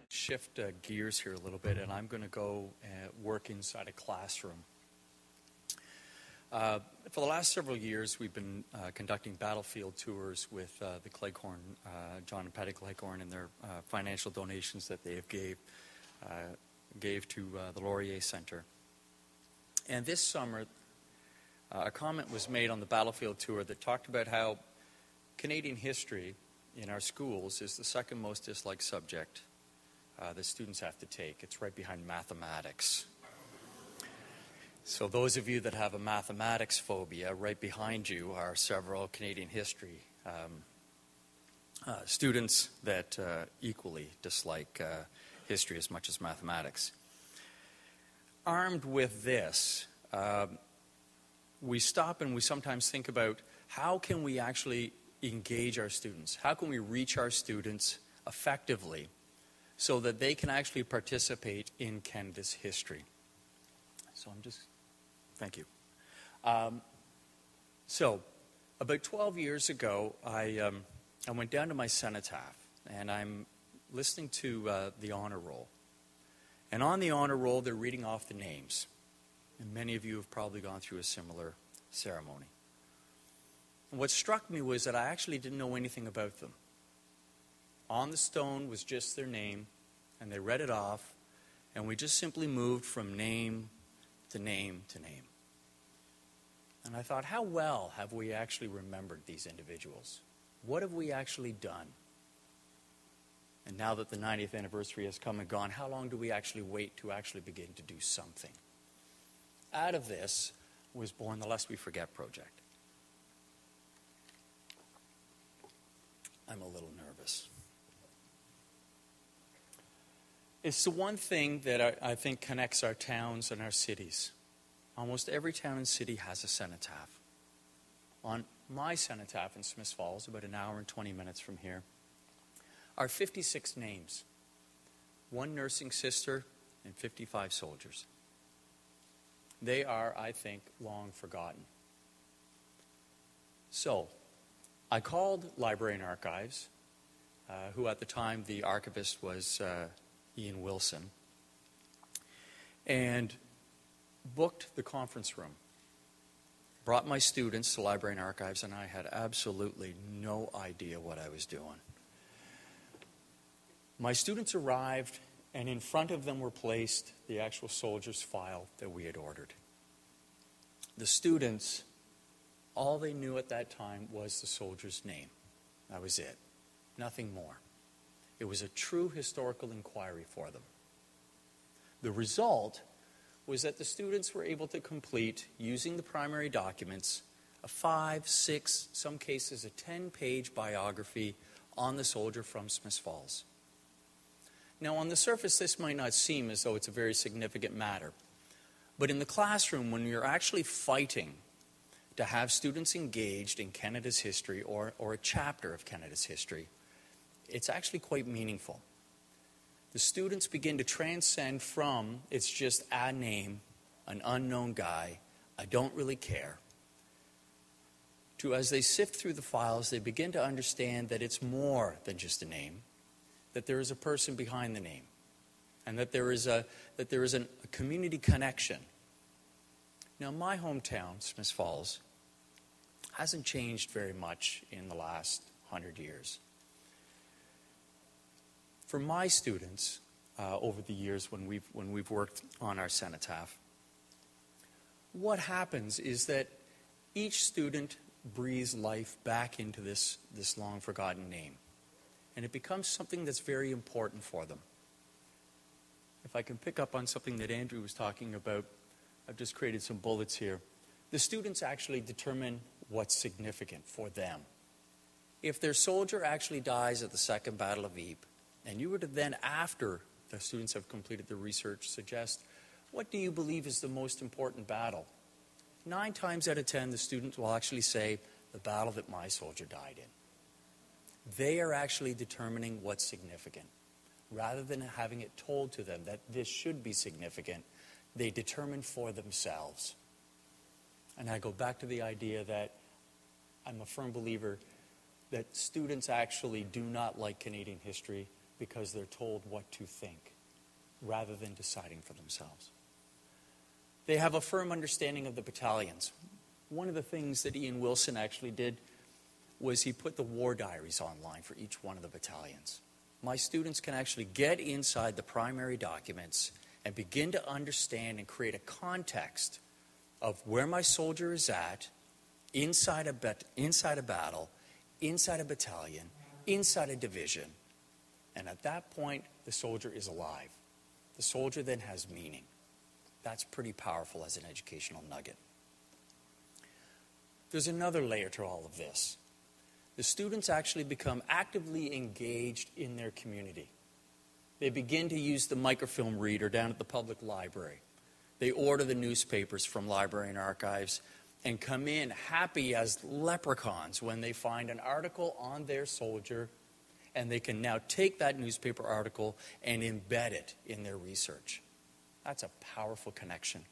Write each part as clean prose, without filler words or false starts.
shift gears here a little bit, and I'm going to go work inside a classroom. For the last several years, we've been conducting battlefield tours with the Cleghorn, John and Patty Cleghorn, and their financial donations that they have gave to the Laurier Center. And this summer, a comment was made on the battlefield tour that talked about how Canadian history in our schools is the second most disliked subject that students have to take. It's right behind mathematics. So those of you that have a mathematics phobia, right behind you are several Canadian history students that equally dislike history as much as mathematics. Armed with this, we stop and we sometimes think about how can we actually engage our students? How can we reach our students effectively so that they can actually participate in Canada's history? So thank you. So about 12 years ago, I went down to my cenotaph, and I'm listening to the honor roll. And on the honor roll, they're reading off the names. And many of you have probably gone through a similar ceremony. And what struck me was that I actually didn't know anything about them. On the stone was just their name, and they read it off, and we just simply moved from name to name to name. And I thought, how well have we actually remembered these individuals? What have we actually done? And now that the 90th anniversary has come and gone, how long do we actually wait to actually begin to do something? Out of this was born the Lest We Forget project. I'm a little nervous. It's the one thing that I think connects our towns and our cities. Almost every town and city has a cenotaph. On my cenotaph in Smiths Falls, about an hour and 20 minutes from here, are 56 names. 1 nursing sister and 55 soldiers. They are, I think, long forgotten. So, I called Library and Archives, who at the time the archivist was Ian Wilson, and booked the conference room. Brought my students to Library and Archives, and I had absolutely no idea what I was doing. My students arrived, and in front of them were placed the actual soldier's file that we had ordered. The students, all they knew at that time was the soldier's name. That was it. Nothing more. It was a true historical inquiry for them. The result was that the students were able to complete, using the primary documents, a 5, 6, some cases a 10-page biography on the soldier from Smiths Falls. Now, on the surface, this might not seem as though it's a very significant matter. But in the classroom, when you're actually fighting to have students engaged in Canada's history or a chapter of Canada's history, it's actually quite meaningful. The students begin to transcend from, it's just a name, an unknown guy, I don't really care, to as they sift through the files, they begin to understand that it's more than just a name, that there is a person behind the name, and that there is a community connection. Now, my hometown, Smiths Falls, hasn't changed very much in the last 100 years. For my students, over the years when we've worked on our cenotaph, what happens is that each student breathes life back into this long forgotten name. And it becomes something that's very important for them. If I can pick up on something that Andrew was talking about, I've just created some bullets here. The students actually determine what's significant for them. If their soldier actually dies at the Second Battle of Ypres, and you were to then, after the students have completed the research, suggest, what do you believe is the most important battle? 9 times out of 10, the students will actually say, the battle that my soldier died in. They are actually determining what's significant. Rather than having it told to them that this should be significant, they determine for themselves. And I go back to the idea that I'm a firm believer that students actually do not like Canadian history because they're told what to think rather than deciding for themselves. They have a firm understanding of the battalions. One of the things that Ian Wilson actually did was he put the war diaries online for each one of the battalions. My students can actually get inside the primary documents and begin to understand and create a context of where my soldier is at, inside a battle, inside a battalion, inside a division. And at that point, the soldier is alive. The soldier then has meaning. That's pretty powerful as an educational nugget. There's another layer to all of this. The students actually become actively engaged in their community. They begin to use the microfilm reader down at the public library. They order the newspapers from Library and Archives and come in happy as leprechauns when they find an article on their soldier, and they can now take that newspaper article and embed it in their research. That's a powerful connection.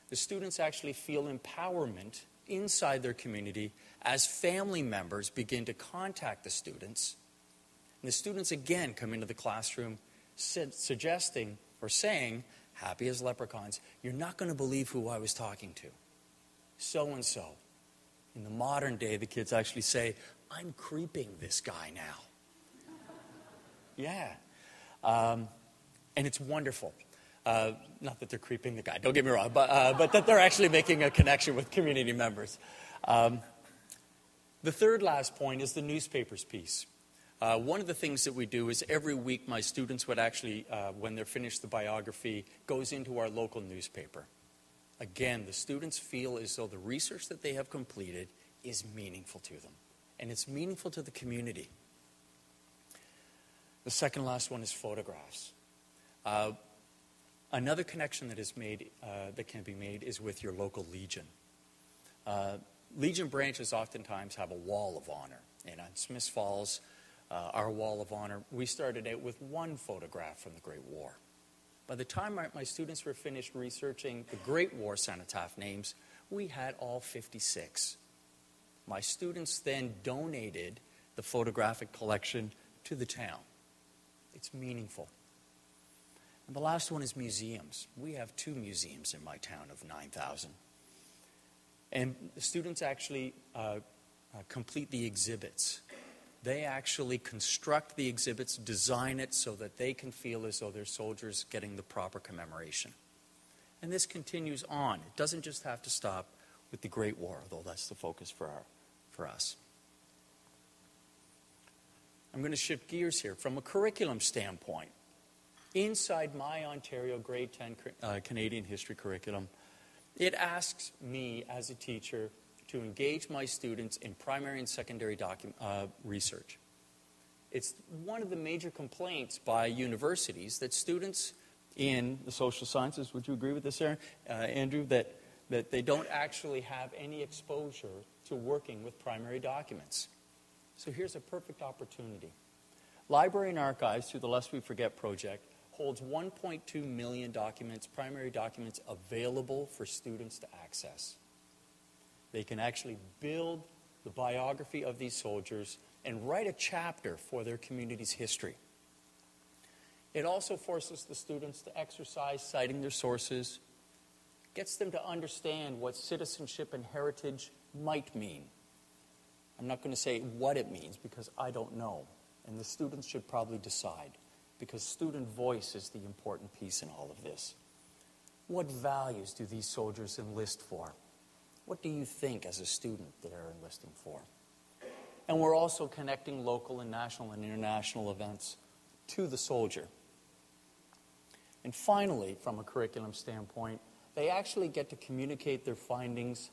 The students actually feel empowerment inside their community as family members begin to contact the students. And the students again come into the classroom suggesting or saying, happy as leprechauns, you're not going to believe who I was talking to. So-and-so. In the modern day, the kids actually say, I'm creeping this guy now. Yeah. And it's wonderful. Not that they're creeping the guy, don't get me wrong, but that they're actually making a connection with community members. The third last point is the newspapers piece. One of the things that we do is every week my students would actually, when they're finished the biography, goes into our local newspaper. Again, the students feel as though the research that they have completed is meaningful to them. And it's meaningful to the community. The second last one is photographs. Another connection that is made, that can be made, is with your local Legion. Legion branches oftentimes have a wall of honor. And on Smiths Falls, our wall of honor, we started out with one photograph from the Great War. By the time my students were finished researching the Great War cenotaph names, we had all 56. My students then donated the photographic collection to the town. It's meaningful. And the last one is museums. We have 2 museums in my town of 9,000. And the students actually complete the exhibits. They actually construct the exhibits, design it so that they can feel as though their soldiers getting the proper commemoration. And this continues on. It doesn't just have to stop with the Great War, although that's the focus for us. I'm going to shift gears here. From a curriculum standpoint, inside my Ontario Grade 10 Canadian History curriculum, it asks me as a teacher to engage my students in primary and secondary research. It's one of the major complaints by universities that students in the social sciences, would you agree with this, Andrew, that they don't actually have any exposure to working with primary documents. So here's a perfect opportunity. Library and Archives, through the Lest We Forget project, holds 1.2 million documents, primary documents, available for students to access. They can actually build the biography of these soldiers and write a chapter for their community's history. It also forces the students to exercise citing their sources, gets them to understand what citizenship and heritage might mean. I'm not going to say what it means because I don't know, and the students should probably decide, because student voice is the important piece in all of this. What values do these soldiers enlist for? What do you think as a student they're enlisting for? And we're also connecting local and national and international events to the soldier. And finally, from a curriculum standpoint, they actually get to communicate their findings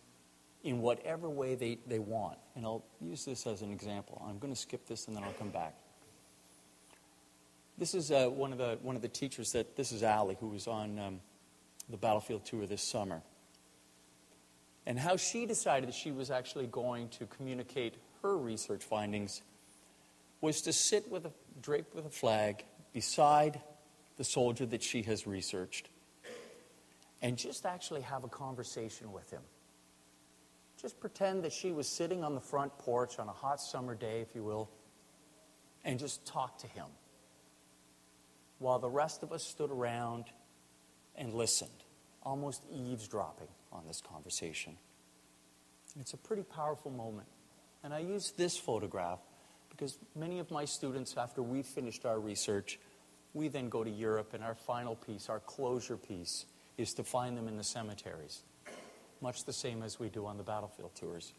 in whatever way they want. And I'll use this as an example. I'm going to skip this and then I'll come back. This is one of the teachers this is Allie, who was on the battlefield tour this summer. And how she decided that she was actually going to communicate her research findings was to sit draped with a flag beside the soldier that she has researched and just actually have a conversation with him. Just pretend that she was sitting on the front porch on a hot summer day, if you will, and just talk to him while the rest of us stood around and listened, almost eavesdropping on this conversation. It's a pretty powerful moment. And I use this photograph because many of my students, after we finished our research, we then go to Europe, and our final piece, our closure piece, is to find them in the cemeteries, much the same as we do on the battlefield tours.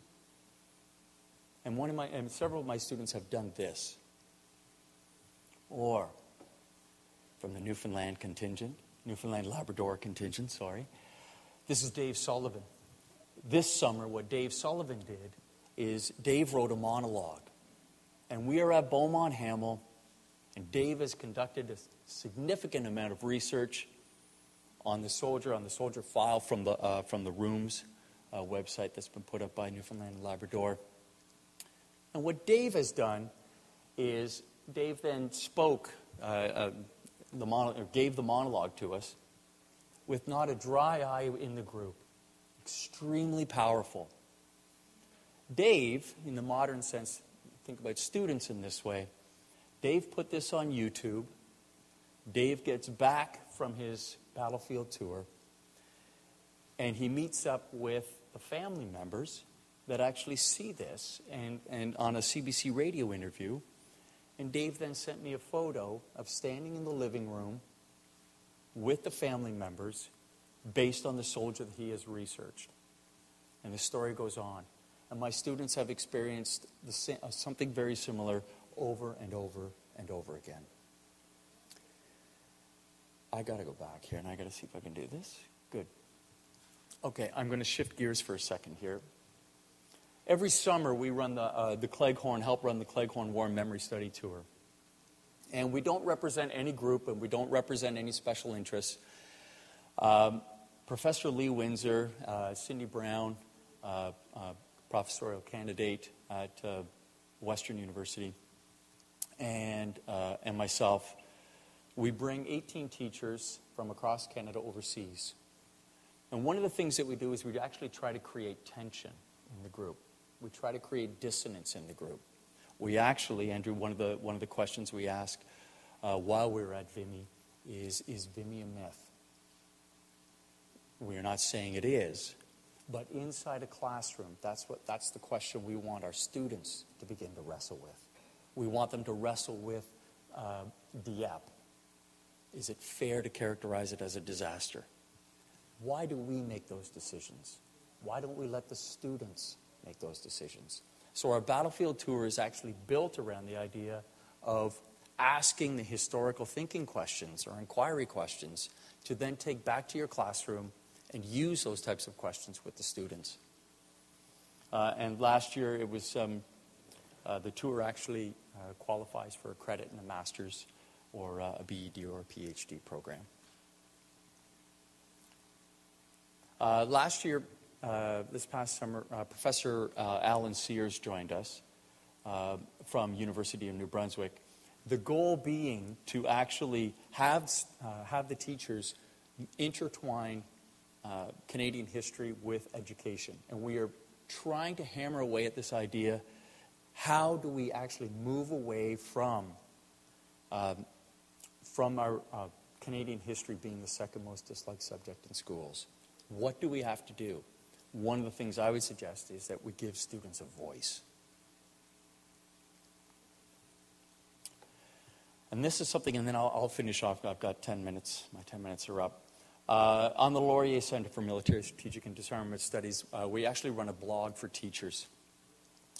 And several of my students have done this. Or, from the Newfoundland Labrador contingent, sorry. This is Dave Sullivan. This summer, what Dave Sullivan did is Dave wrote a monologue. And we are at Beaumont Hamel, and Dave has conducted a significant amount of research on the soldier file from the Rooms website that's been put up by Newfoundland and Labrador. And what Dave has done is Dave then gave the monologue to us with not a dry eye in the group. Extremely powerful. Dave, in the modern sense, think about students in this way. Dave put this on YouTube. Dave gets back from his battlefield tour, and he meets up with the family members that actually see this, and on a CBC radio interview. And Dave then sent me a photo of standing in the living room with the family members based on the soldier that he has researched. And the story goes on. And my students have experienced something very similar over and over and over again. I got to go back here, and I got to see if I can do this. Good. Okay, I'm going to shift gears for a second here. Every summer, we run help run the Cleghorn War Memory Study Tour. And we don't represent any group, and we don't represent any special interests. Professor Lee Windsor, Cindy Brown, professorial candidate at Western University, and myself, we bring 18 teachers from across Canada overseas. And one of the things that we do is we actually try to create tension in the group. We try to create dissonance in the group. We actually, Andrew, one of the questions we ask while we were at Vimy is Vimy a myth? We are not saying it is, but inside a classroom, that's the question we want our students to begin to wrestle with. We want them to wrestle with Dieppe. Is it fair to characterize it as a disaster? Why do we make those decisions? Why don't we let the students make those decisions? So our battlefield tour is actually built around the idea of asking the historical thinking questions or inquiry questions to then take back to your classroom and use those types of questions with the students. And last year it was the tour actually qualifies for a credit in a master's or a BEd or a PhD program. Last year, this past summer, Professor Alan Sears joined us from University of New Brunswick. The goal being to actually have the teachers intertwine Canadian history with education. And we are trying to hammer away at this idea, how do we actually move away from our Canadian history being the second most disliked subject in schools? What do we have to do? One of the things I would suggest is that we give students a voice. And this is something, and then I'll finish off. I've got 10 minutes. My 10 minutes are up. On the Laurier Center for Military Strategic and Disarmament Studies, we actually run a blog for teachers.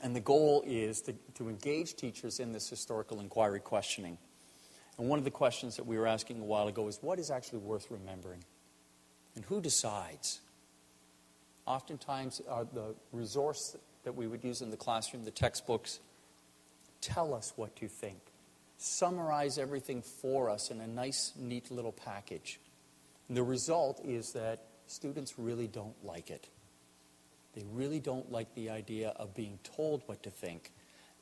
And the goal is to engage teachers in this historical inquiry questioning. And one of the questions that we were asking a while ago is, what is actually worth remembering? And who decides? Oftentimes, the resource that we would use in the classroom, the textbooks, tell us what to think. Summarize everything for us in a nice, neat little package. And the result is that students really don't like it. They really don't like the idea of being told what to think.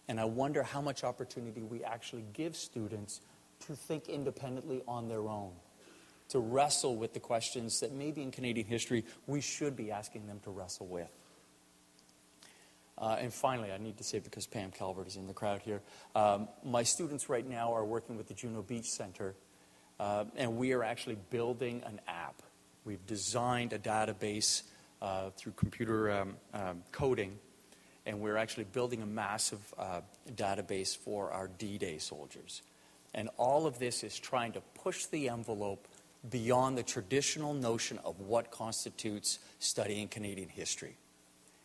And I wonder how much opportunity we actually give students to think independently on their own, to wrestle with the questions that maybe in Canadian history we should be asking them to wrestle with. And finally, I need to say, because Pam Calvert is in the crowd here, my students right now are working with the Juno Beach Center and we are actually building an app. We've designed a database through computer coding, and we're actually building a massive database for our D-Day soldiers. And all of this is trying to push the envelope beyond the traditional notion of what constitutes studying Canadian history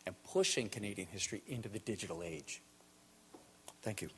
and pushing Canadian history into the digital age. Thank you.